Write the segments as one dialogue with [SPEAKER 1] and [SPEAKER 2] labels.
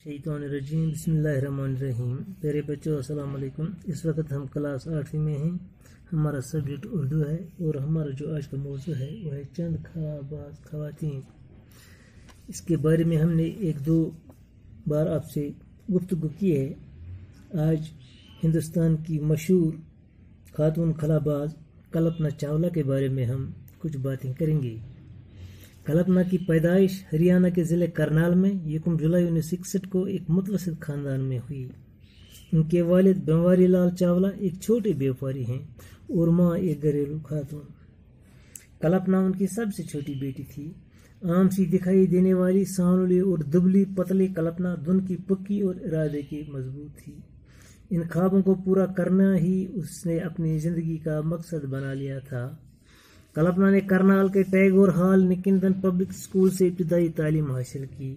[SPEAKER 1] शैतानिर्रजीम बिस्मिल्लाहिर्रहमानिर्रहीम। प्यारे बच्चों अस्सलाम वालेकुम। इस वक्त हम क्लास 8वीं में हैं। हमारा सब्जेक्ट उर्दू है और हमारा जो आज का मौजू है वो है चंद ख़वाबाज़ ख़वातीन। इसके बारे में हमने एक दो बार आपसे गुफ्तगू की है। आज हिंदुस्तान की मशहूर खातून खलाबाज कल्पना चावला के बारे में हम कुछ बातें करेंगे। कल्पना की पैदाइश हरियाणा के ज़िले करनाल में 1 जुलाई 1961 को एक मुतवस्सित ख़ानदान में हुई। उनके वालिद बनवारी लाल चावला एक छोटे व्यापारी हैं और माँ एक घरेलू खातून। कल्पना उनकी सबसे छोटी बेटी थी। आम सी दिखाई देने वाली सांवली और दुबली पतली कल्पना धुन की पक्की और इरादे की मजबूत थी। इन ख्वाबों को पूरा करना ही उसने अपनी ज़िंदगी का मकसद बना लिया था। कल्पना ने करनाल के टैगोर हॉल निकिंगटन पब्लिक स्कूल से इब्तदाई तालीम हासिल की।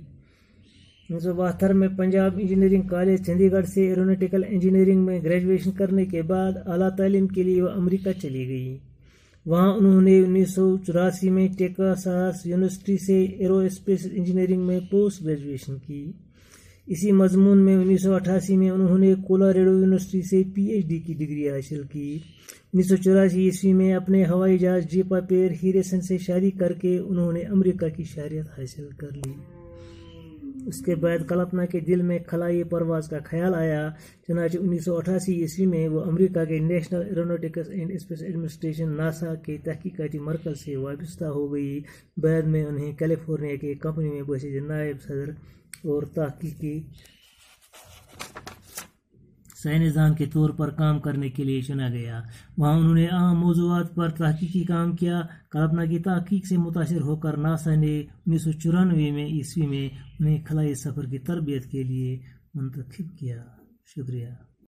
[SPEAKER 1] 1972 में पंजाब इंजीनियरिंग कॉलेज चंडीगढ़ से एरोनॉटिकल इंजीनियरिंग में ग्रेजुएशन करने के बाद आला तालीम के लिए वह अमेरिका चली गई। वहां उन्होंने 1984 में टेक्सास यूनिवर्सिटी से एरोस्पेस इंजीनियरिंग में पोस्ट ग्रेजुएशन की। इसी मजमून में 1988 में उन्होंने कोलोराडो यूनिवर्सिटी से पीएचडी की डिग्री हासिल की। 1984 ईस्वी में अपने हवाई जहाज जेपा पेर हीरेसन से शादी करके उन्होंने अमेरिका की शहरियत हासिल कर ली। उसके बाद कल्पना के दिल में खलाई परवाज का ख्याल आया। चुनांचे 1988 ईस्वी में वो अमेरिका के national aeronautics and space administration NASA के तहकीकाती मरकज से वाबस्ता हो गई। बाद में उन्हें कैलिफोर्निया के कंपनी में बसीज नायब सदर और तहकीकी साइंसदान के तौर पर काम करने के लिए चुना गया। वहाँ उन्होंने अहम मौज़ूआत पर तहकीकी काम किया। कल्पना की तहकीक से मुतासिर होकर नासा ने 1994 ईस्वी में उन्हें खलाई सफ़र की तरबियत के लिए मुंतखब किया। शुक्रिया।